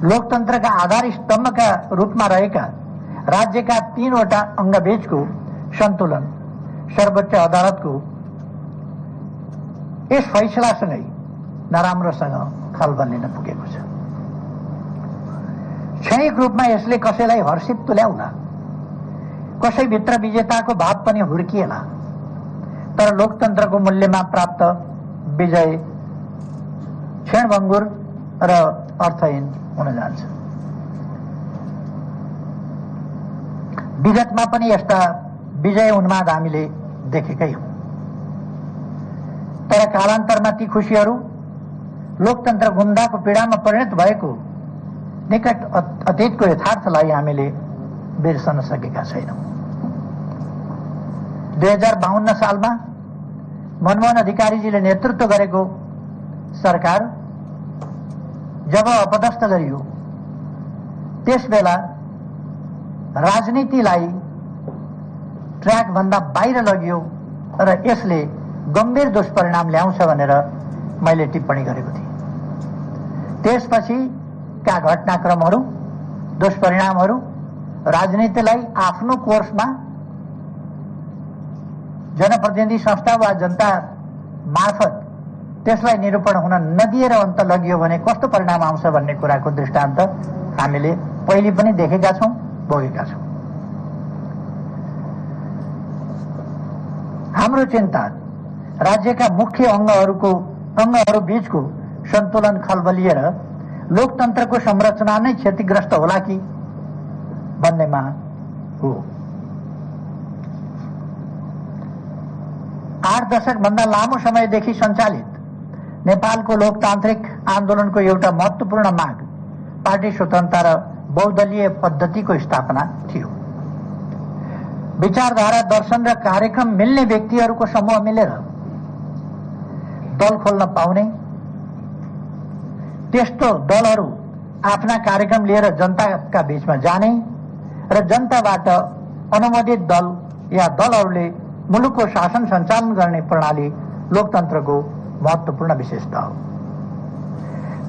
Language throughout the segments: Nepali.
लोकतन्त्रका आधार स्तम्भका रूपमा रहेका राज्यका 3वटा अङ्गबीचको सन्तुलन सर्वोच्च अदालतको यस फैसलासँगै नराम्रोसँग खलबलिन पुगेको छ। क्षणिक रूपमा यसले कसैलाई हर्षित तुल्याउला, कसैभित्र विजेताको भाव पनि हुर्किएला, तर लोकतन्त्रको मूल्यमा प्राप्त विजय क्षणभङ्गुर र अर्थहीन हुन जान्छ। विगतमा पनि यस्ता विजय उन्माद हामीले देखेकै हौं, तर कालान्तरमा ती खुशीहरू लोकतन्त्र गुम्दाको पीडामा परिणत भएको निकट अतीतको यथार्थलाई हामीले बिर्सन सकेका छैनौं। 2052 सालमा मनमोहन अधिकारीजीले नेतृत्व गरेको सरकार जब अपदस्थ गरियो, त्यसबेला राजनीतिलाई ट्र्याकभन्दा बाहिर लगियो र यसले गम्भीर दुष्परिणाम ल्याउँछ भनेर मैले टिप्पणी गरेको थिएँ। त्यसपछिका घटनाक्रमहरू, दुष्परिणामहरू राजनीतिलाई आफ्नो कोर्समा जनप्रतिनिधि संस्था वा जनता मार्फत त्यसलाई निरूपण हुन नदिएर अन्त लगियो भने कस्तो परिणाम आउँछ भन्ने कुराको दृष्टान्त हामीले पहिले पनि देखेका छौं, भोगेका छौं। हाम्रो चिन्ता राज्यका मुख्य अङ्गहरू बीचको सन्तुलन खलबलिएर लोकतन्त्रको संरचना नै क्षतिग्रस्त होला कि भन्नेमा हो। 8 दशकभन्दा लामो समयदेखि सञ्चालित नेपालको लोकतान्त्रिक आन्दोलनको एउटा महत्त्वपूर्ण माग पार्टी स्वतन्त्रता र बहुदलीय पद्धतिको स्थापना थियो। विचारधारा, दर्शन र कार्यक्रम मिल्ने व्यक्तिहरूको समूह मिलेर दल खोल्न पाउने, त्यस्तो दलहरू आफ्ना कार्यक्रम लिएर जनताका बीचमा जाने र जनताबाट अनुमोदित दल या दलहरूले मुलुकको शासन सञ्चालन गर्ने प्रणाली लोकतन्त्रको महत्त्वपूर्ण विशेषता हो।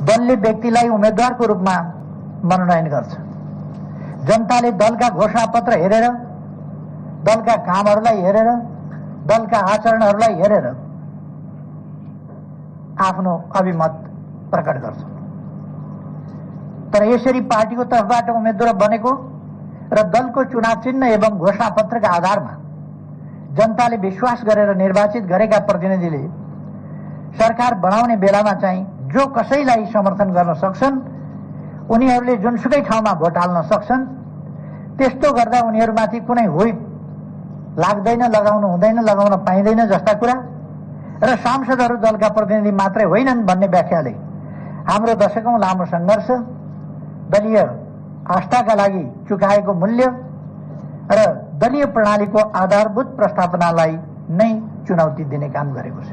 दलले व्यक्तिलाई उम्मेद्वारको रूपमा मनोनयन गर्छ। जनताले दलका घोषणापत्र हेरेर, दलका कामहरूलाई हेरेर, दलका आचरणहरूलाई हेरेर आफ्नो अभिमत प्रकट गर्छ। तर यसरी पार्टीको तर्फबाट उम्मेद्वार बनेको र दलको चुनाव चिन्ह एवं घोषणापत्रका आधारमा जनताले विश्वास गरेर निर्वाचित गरेका प्रतिनिधिले सरकार बनाउने बेलामा चाहिँ जो कसैलाई समर्थन गर्न सक्छन्, उनीहरूले जुनसुकै ठाउँमा भोट हाल्न सक्छन्। त्यस्तो गर्दा उनीहरूमाथि कुनै व्हिप लाग्दैन, लगाउनु हुँदैन, लगाउन पाइँदैन जस्ता कुरा र सांसदहरू दलका प्रतिनिधि मात्रै होइनन् भन्ने व्याख्याले हाम्रो दशकौं लामो सङ्घर्ष, दलीय आस्थाका लागि चुकाएको मूल्य र दलीय प्रणालीको आधारभूत प्रस्थापनालाई नै चुनौती दिने काम गरेको छ।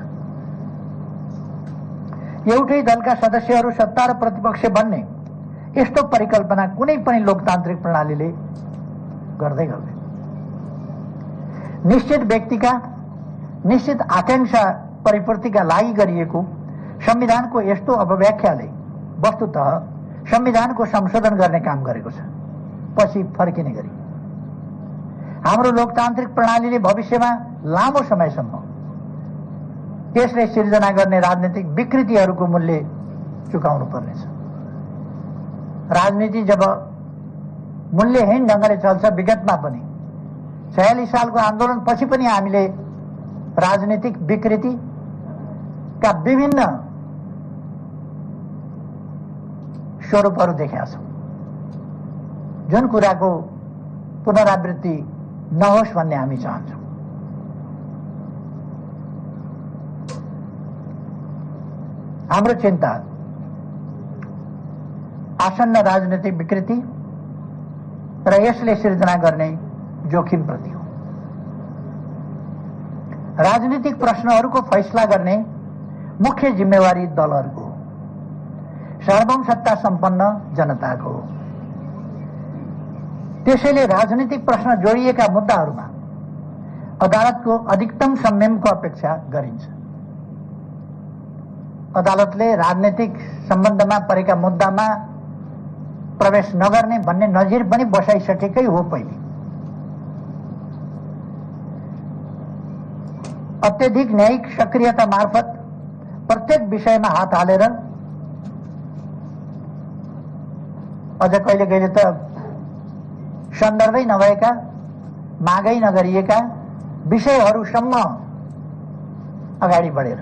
एउटै दलका सदस्यहरू सत्ता र प्रतिपक्ष बन्ने यस्तो परिकल्पना कुनै पनि लोकतान्त्रिक प्रणालीले गर्दै गर्दैन। निश्चित व्यक्तिका निश्चित आकांक्षा परिपूर्तिका लागि गरिएको संविधानको यस्तो अपव्याख्याले वस्तुतः संविधानको संशोधन गर्ने काम गरेको छ, पछि फर्किने गरी। हाम्रो लोकतान्त्रिक प्रणालीले भविष्यमा लामो समयसम्म त्यसले सिर्जना गर्ने राजनीतिक विकृतिहरूको मूल्य चुकाउनु पर्नेछ। राजनीति जब मूल्यहीन ढङ्गले चल्छ, विगतमा पनि 46 सालको आन्दोलन पछि पनि हामीले राजनीतिक विकृतिका विभिन्न स्वरूपहरू देखेका छौं, जुन कुराको पुनरावृत्ति नहोस् भन्ने हामी चाहन्छौं। हाम्रो चिन्ता आसन्न राजनीतिक विकृति र यसले सिर्जना गर्ने जोखिम प्रति हो। राजनीतिक प्रश्नहरूको फैसला गर्ने मुख्य जिम्मेवारी दलहरूको हो, सार्वभौम सत्ता सम्पन्न जनताको हो। त्यसैले राजनीतिक प्रश्न जोडिएका मुद्दाहरूमा अदालतको अधिकतम संयमको अपेक्षा गरिन्छ। अदालतले राजनीतिक सम्बन्धमा परेका मुद्दामा प्रवेश नगर्ने भन्ने नजिर पनि बसाइसकेकै हो। पहिले अत्यधिक न्यायिक सक्रियता मार्फत प्रत्येक विषयमा हात हालेर अझ कहिले कहिले त सन्दर्भै नभएका, मागै नगरिएका विषयहरूसम्म अगाडि बढेर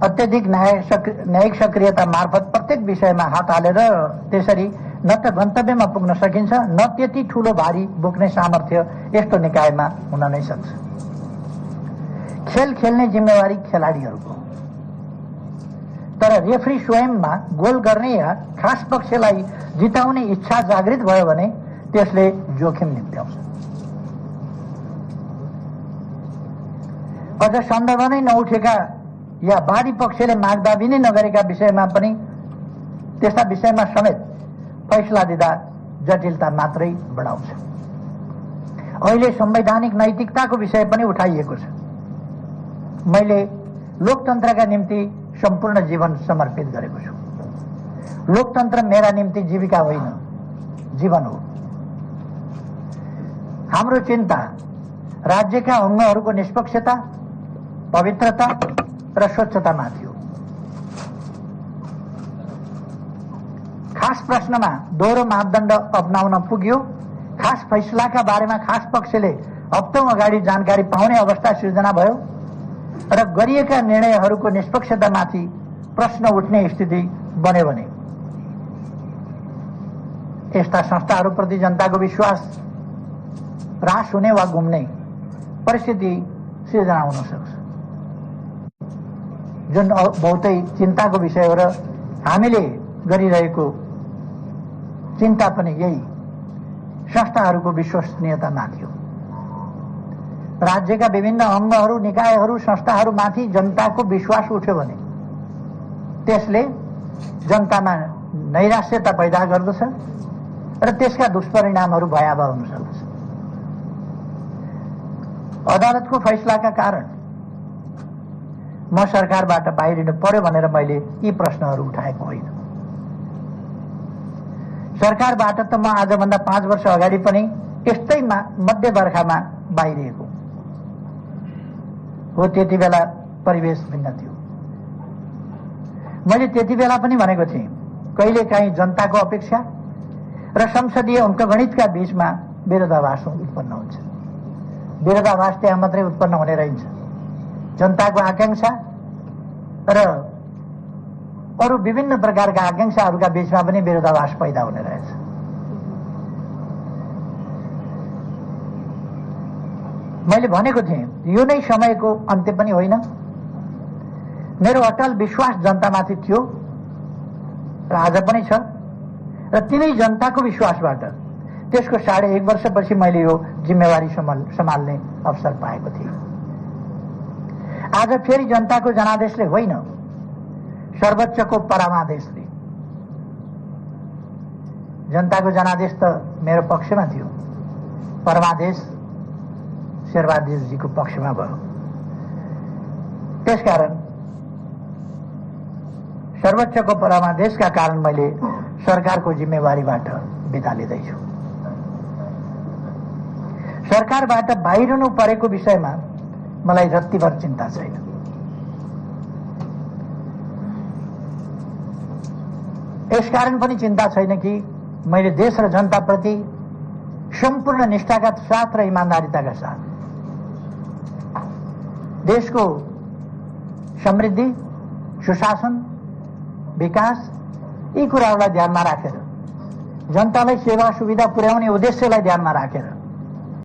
अत्यधिक न्यायिक सक्रियता मार्फत प्रत्येक विषयमा हात हालेर त्यसरी न त गन्तव्यमा पुग्न सकिन्छ, न त्यति ठूलो भारी बोक्ने सामर्थ्य यस्तो निकायमा हुन नै सक्छ। खेल खेल्ने जिम्मेवारी खेलाडीहरूको, तर रेफ्री स्वयंमा गोल गर्ने या खास पक्षलाई जिताउने इच्छा जागृत भयो भने त्यसले जोखिम निम्त्याउँछ। अझ सन्दर्भ नै नउठेका या बादी पक्षले मागदाबी नै नगरेका विषयमा पनि त्यस्ता विषयमा समेत फैसला दिँदा जटिलता मात्रै बढाउँछ। अहिले संवैधानिक नैतिकताको विषय पनि उठाइएको छ। मैले लोकतन्त्रका निम्ति सम्पूर्ण जीवन समर्पित गरेको छु। लोकतन्त्र मेरा निम्ति जीविका होइन, जीवन हो। हाम्रो चिन्ता राज्यका अङ्गहरूको निष्पक्षता, पवित्रता र स्वच्छतामाथि हो। खास प्रश्नमा दोहोरो मापदण्ड अपनाउन पुग्यो। खास फैसलाका बारेमा खास पक्षले हप्तौं अगाडि जानकारी पाउने अवस्था सिर्जना भयो र गरिएका निर्णयहरूको निष्पक्षतामाथि प्रश्न उठ्ने स्थिति बन्यो भने यस्ता संस्थाहरूप्रति जनताको विश्वास ह्रास हुने वा गुम्ने परिस्थिति सिर्जना हुन सक्छ, जुन बहुतै चिन्ताको विषय हो। र हामीले गरिरहेको चिन्ता पनि यही संस्थाहरूको विश्वसनीयतामाथि हो। राज्यका विभिन्न अङ्गहरू, निकायहरू, संस्थाहरूमाथि जनताको विश्वास उठ्यो भने त्यसले जनतामा नैराश्यता पैदा गर्दछ र त्यसका दुष्परिणामहरू भयावह हुन सक्दछ। अदालतको फैसलाका कारण म सरकारबाट बाहिरिनु पर्यो भनेर मैले यी प्रश्नहरू उठाएको होइन। सरकारबाट त म आजभन्दा 5 वर्ष अगाडि पनि यस्तै मध्य बर्खामा बाहिरिएको हो। त्यति बेला परिवेश भिन्न थियो। मैले त्यति बेला पनि भनेको थिएँ, कहिलेकाहीँ जनताको अपेक्षा र संसदीय अङ्कगणितका बीचमा विरोधाभास उत्पन्न हुन्छ। विरोधाभास त्यहाँ मात्रै उत्पन्न हुने रहन्छ। जनताको आकांक्षा र अरू विभिन्न प्रकारका आकांक्षाहरूका बीचमा पनि विरोधाभास पैदा हुने रहेछ। मैले भनेको थिएँ, यो नै समयको अन्त्य पनि होइन। मेरो अटल विश्वास जनतामाथि थियो र आज पनि छ र तिनै जनताको विश्वासबाट त्यसको 1.5 वर्षपछि मैले यो जिम्मेवारी सम्हाल्ने अवसर पाएको थिएँ। आज फेरि जनताको जनादेशले होइन, सर्वोच्चको परमादेशले। जनताको जनादेश त मेरो पक्षमा थियो, परमादेश शेरबहादुरजीको पक्षमा भयो। त्यसकारण सर्वोच्चको परमादेशका कारण मैले सरकारको जिम्मेवारीबाट बिदा लिँदैछु। सरकारबाट बाहिरिनु परेको विषयमा मलाई रत्तिभर चिन्ता छैन। यसकारण पनि चिन्ता छैन कि मैले देश र जनताप्रति सम्पूर्ण निष्ठाका साथ र इमान्दारिताका साथ देशको समृद्धि, सुशासन, विकास यी कुराहरूलाई ध्यानमा राखेर, जनतालाई सेवा सुविधा पुर्याउने उद्देश्यलाई ध्यानमा राखेर